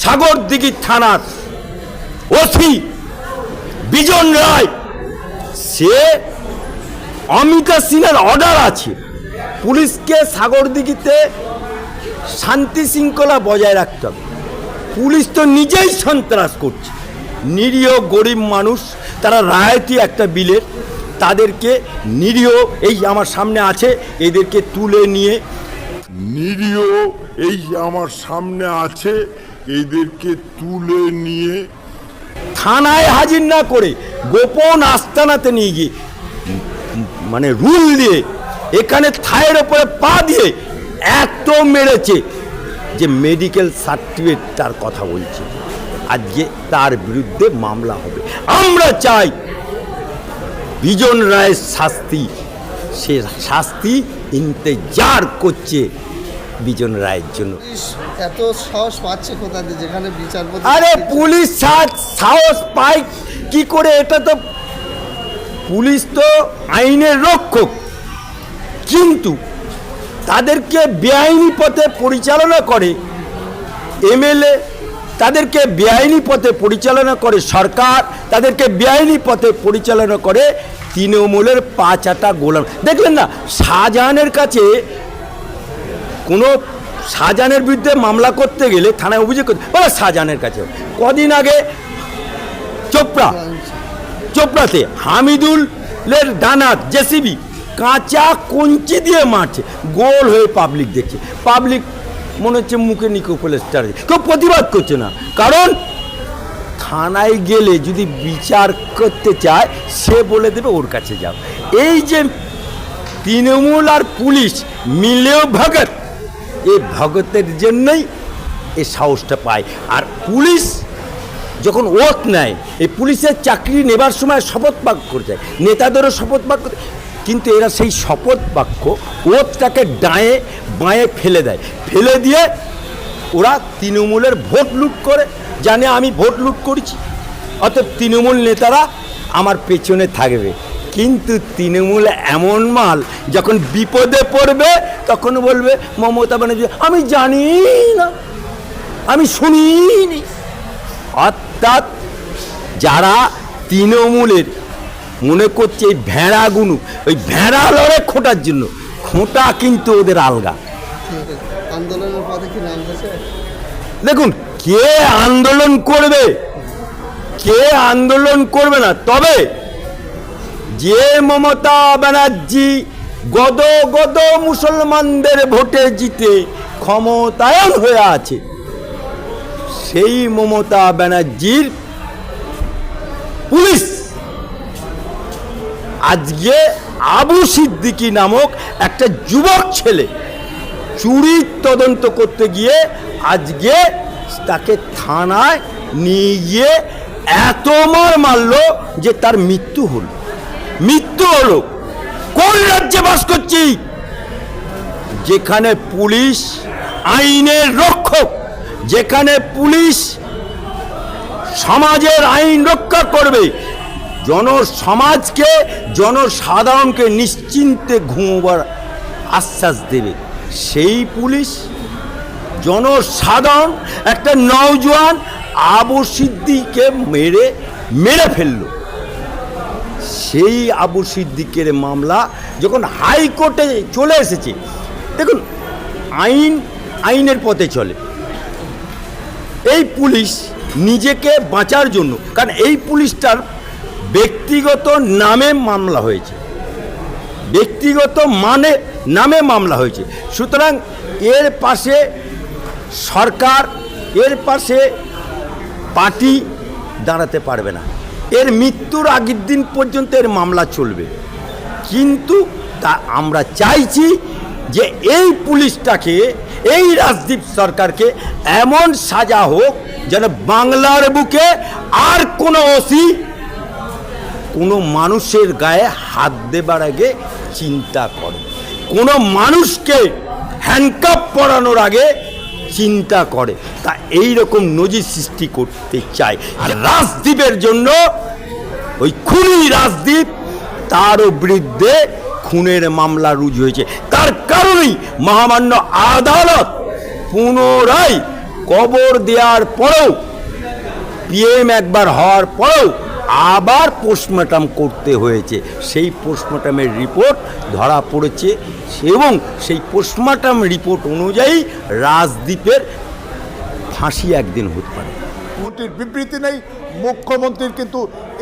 সাগরদিঘি থানার ওসি বিজন রায়, সে অমিতা সিনহার অর্ডার আছে পুলিশকে সাগরদিঘিতে শান্তি শৃঙ্খলা বজায় রাখতে হবে। পুলিশ তো নিজেই সন্ত্রাস করছে, নিরীহ গরিব মানুষ, তারা রায়তি একটা বিলের, তাদেরকে নিরীহ এই আমার সামনে আছে, এদেরকে তুলে নিয়ে থানায় হাজির না করে গোপন আস্তানাতে নিয়ে গিয়ে মানে রুল দিয়ে এখানে থায়ের ওপরে পা দিয়ে এত মেরেছে যে মেডিকেল সার্টিফিকেট তার কথা বলছে। আজকে তার বিরুদ্ধে মামলা হবে। আমরা চাই বিজন রায়ের শাস্তি, সে শাস্তি ইন্তজার করছে বিজন রায়ের জন্য। এত সাহস পাচ্ছে কোথা দিয়ে যেখানে বিচারপতি? আরে পুলিশ সাহস পায় কি করে? এটা তো পুলিশ তো আইনের রক্ষক, কিন্তু তাদেরকে বেআইনি পথে পরিচালনা করে এমএলএ, তাদেরকে বেআইনি পথে পরিচালনা করে সরকার, তাদেরকে বেআইনি পথে পরিচালনা করে তৃণমূলের পাঁচাটা গোলাম। দেখলেন না শাহজাহানের কাছে কোনো শাহজাহানের বিরুদ্ধে মামলা করতে গেলে থানায় অভিযোগ করতে শাহজাহানের কাছে কদিন আগে চোপড়াতে হামিদুলের ডানাত জেসিবি কাঁচা কঞ্চি দিয়ে মারছে, গোল হয়ে পাবলিক দেখছে, পাবলিক মনে হচ্ছে মুখে নিকোপ্লাস্টার, কেউ প্রতিবাদ করছে না। কারণ থানায় গেলে যদি বিচার করতে চায় সে বলে দেবে ওর কাছে যাও। এই যে তৃণমূল আর পুলিশ মিলেও ভগত, এই ভগতের জন্যই এই সাহসটা পায়। আর পুলিশ যখন ওত নেয়, এই পুলিশের চাকরি নেবার সময় শপথ বাক্য করতে হয়, নেতাদেরও শপথ বাক্য, কিন্তু এরা সেই শপথ বাক্য ওতটাকে ডায়ে বাঁয়ে ফেলে দেয়, ফেলে দিয়ে ওরা তৃণমূলের ভোট লুট করে, জানে আমি ভোট লুট করেছি, অতএব তৃণমূল নেতারা আমার পেছনে থাকবে। কিন্তু তৃণমূল এমন মাল, যখন বিপদে পড়বে তখন বলবে মমতা ব্যানার্জি আমি জানি না, আমি শুনিনি। অর্থাৎ যারা তৃণমূলের মনে করছে এই ভেড়াগুলো, ওই ভেড়া লড়ে খোঁটার জন্য, খোঁটা কিন্তু ওদের আলগা। আন্দোলনের পথে কি নামতেছে? দেখুন কে আন্দোলন করবে, কে আন্দোলন করবে না, তবে যে মমতা ব্যানার্জি গদ গদ মুসলমানদের ভোটে জিতে ক্ষমতায়ন হয়ে আছে, সেই মমতা ব্যানার্জির পুলিশ আজকে আবু সিদ্দিকী নামক একটা যুবক ছেলে চুরির তদন্ত করতে গিয়ে আজকে তাকে থানায় নিয়ে গিয়ে এত মার মারলো যে তার মৃত্যু হলো। কোন রাজ্যে বাস করছি যেখানে পুলিশ আইনের রক্ষক, যেখানে পুলিশ সমাজের আইন রক্ষা করবে, জনসমাজকে জনসাধারণকে নিশ্চিন্তে ঘুমোবার আশ্বাস দেবে, সেই পুলিশ জনসাধারণ একটা নওজোয়ান আবু সিদ্দিককে মেরে ফেলল। সেই আবু সিদ্দিকের মামলা যখন হাইকোর্টে চলে এসেছে, দেখুন আইনের পথে চলে। এই পুলিশ নিজেকে বাঁচার জন্য, কারণ এই পুলিশটার ব্যক্তিগত নামে মামলা হয়েছে, ব্যক্তিগত নামে মামলা হয়েছে, সুতরাং এর পাশে সরকার, এর পাশে পার্টি দাঁড়াতে পারবে না। এর মৃত্যুর আগের দিন পর্যন্ত এর মামলা চলবে। কিন্তু তা আমরা চাইছি যে এই পুলিশটাকে, এই রাজদীপ সরকারকে এমন সাজা হোক যেন বাংলার বুকে আর কোনো ওসি কোনো মানুষের গায়ে হাত দেবার আগে চিন্তা করে, কোনো মানুষকে হ্যান্ডকাপ পরানোর আগে চিন্তা করে। তা এই রকম নজির সৃষ্টি করতে চায়। আর রাজদীপের জন্য, ওই খুনি রাজদীপ, তারও বিরুদ্ধে খুনের মামলা রুজু হয়েছে। তার কারণেই মহামান্য আদালত পুনরায় কবর দেওয়ার পরেও পিএম একবার হওয়ার পরেও আবার পোস্টমর্টম করতে হয়েছে। সেই পোস্টমর্টমের রিপোর্ট ধরা পড়েছে এবং সেই পোস্টমর্টম রিপোর্ট অনুযায়ী রাজদীপের ফাঁসি একদিন হতে পারে। মুখ্যমন্ত্রীর বিবৃতি নেই, মুখ্যমন্ত্রীর কিন্তু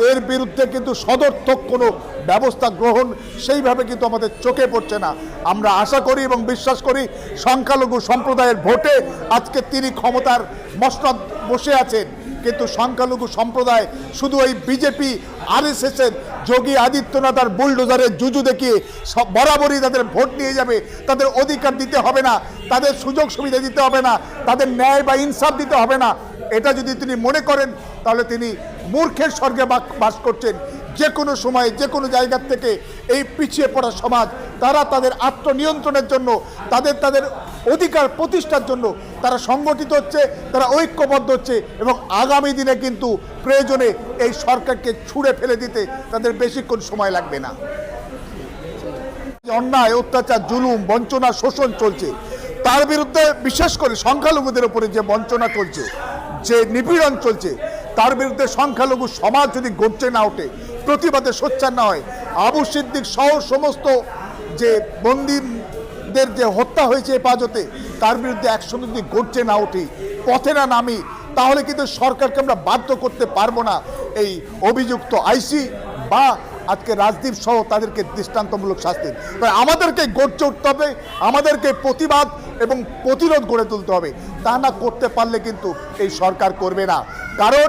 এর বিরুদ্ধে কিন্তু সদর্থক কোনো ব্যবস্থা গ্রহণ সেইভাবে কিন্তু আমাদের চোখে পড়ছে না। আমরা আশা করি এবং বিশ্বাস করি সংখ্যালঘু সম্প্রদায়ের ভোটে আজকে তিনি ক্ষমতার মসনদ বসে আছেন, কিন্তু সংখ্যালঘু সম্প্রদায় শুধু এই বিজেপি আরএসএসের যোগী আদিত্যনাথ আর বুলডোজারের জুজু দেখিয়ে সব বরাবরই তাদের ভোট নিয়ে যাবে, তাদের অধিকার দিতে হবে না, তাদের সুযোগ সুবিধা দিতে হবে না, তাদের ন্যায় বা ইনসাফ দিতে হবে না। এটা যদি তিনি মনে করেন তাহলে তিনি মূর্খের স্বর্গে বাস করছেন। যে কোনো সময় যে কোনো জায়গার থেকে এই পিছিয়ে পড়া সমাজ তারা তাদের আত্মনিয়ন্ত্রণের জন্য, তাদের অধিকার প্রতিষ্ঠার জন্য তারা সংগঠিত হচ্ছে, তারা ঐক্যবদ্ধ হচ্ছে এবং আগামী দিনে কিন্তু প্রয়োজনে এই সরকারকে ছুঁড়ে ফেলে দিতে তাদের বেশিক্ষণ সময় লাগবে না। অন্যায়, অত্যাচার, জুলুম, বঞ্চনা, শোষণ চলছে, তার বিরুদ্ধে বিশেষ করে সংখ্যালঘুদের উপরে যে বঞ্চনা চলছে, যে নিপীড়ন চলছে, তার বিরুদ্ধে সংখ্যালঘু সমাজ যদি গর্জে না ওঠে, প্রতিবাদে সোচ্চার না হয়, আবু সিদ্দিক সহ সমস্ত যে বন্দীদের যে হত্যা হয়েছে হেফাজতে, তার বিরুদ্ধে একসঙ্গে যদি গর্জে না উঠি, পথে না নামি, তাহলে কিন্তু সরকারকে আমরা বাধ্য করতে পারবো না এই অভিযুক্ত আইসি বা আজকে রাজদীপ সহ তাদেরকে দৃষ্টান্তমূলক শাস্তি। তাই আমাদেরকে গর্জে উঠতে হবে, আমাদেরকে প্রতিবাদ এবং প্রতিরোধ গড়ে তুলতে হবে। তা না করতে পারলে কিন্তু এই সরকার করবে না। কারণ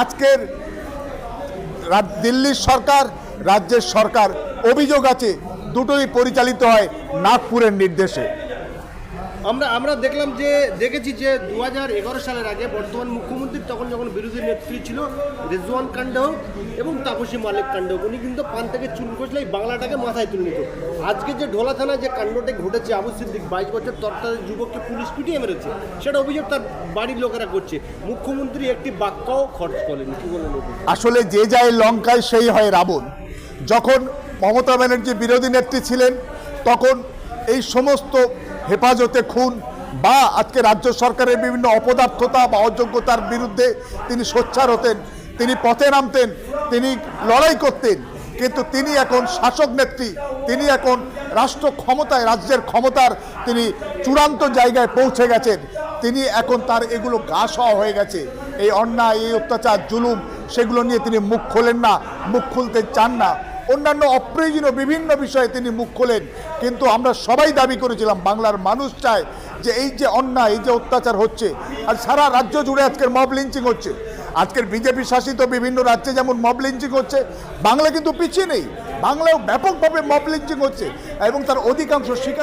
আজকের দিল্লির সরকার, রাজ্যের সরকার, অভিযোগ আছে দুটোই পরিচালিত হয় নাগপুরের নির্দেশে। আমরা দেখেছি যে 2011 সালের আগে বর্তমান মুখ্যমন্ত্রী তখন যখন বিরোধী নেত্রী ছিল রেজওয়ান কাণ্ড হোক এবং তাপসী মালিক কাণ্ড হোক, উনি কিন্তু পান থেকে চুল কষলে এই বাংলাটাকে মাথায় তুলে নিত। আজকে যে ঢোলা থানায় যে কাণ্ডটা ঘটেছে, আবু সিদ্দিক 22 বছর তরতাজা যুবককে পুলিশ পিটিয়ে মেরেছে, সেটা অভিযোগ তার বাড়ির লোকেরা করছে। মুখ্যমন্ত্রী একটি বাক্যও খরচ করেন, কি বলেন? আসলে যে যায় লঙ্কায় সেই হয় রাবণ। যখন মমতা ব্যানার্জি বিরোধী নেত্রী ছিলেন তখন এই সমস্ত হেফাজতে খুন বা আজকে রাজ্য সরকারের বিভিন্ন অপদার্থতা বা অযোগ্যতার বিরুদ্ধে তিনি সোচ্চার হতেন, তিনি পথে নামতেন, তিনি লড়াই করতেন। কিন্তু তিনি এখন শাসক নেত্রী, তিনি এখন রাষ্ট্র ক্ষমতায়, রাজ্যের ক্ষমতার তিনি চূড়ান্ত জায়গায় পৌঁছে গেছেন। তিনি এখন তার এগুলো গা সওয়া হয়ে গেছে। এই অন্যায়, এই অত্যাচার, জুলুম, সেগুলো নিয়ে তিনি মুখ খোলেন না, মুখ খুলতে চান না। অন্যান্য অপ্রয়োজনীয় বিভিন্ন বিষয়ে তিনি মুখ খোলেন, কিন্তু আমরা সবাই দাবি করেছিলাম, বাংলার মানুষ চায় যে এই যে অন্যায়, এই যে অত্যাচার হচ্ছে, আর সারা রাজ্য জুড়ে আজকের মব লিঞ্চিং হচ্ছে, আজকের বিজেপি শাসিত বিভিন্ন রাজ্যে যেমন মব লিঞ্চিং হচ্ছে, বাংলা কিন্তু পিছিয়ে নেই, বাংলাও ব্যাপকভাবে মব লিঞ্চিং হচ্ছে এবং তার অধিকাংশ শিকার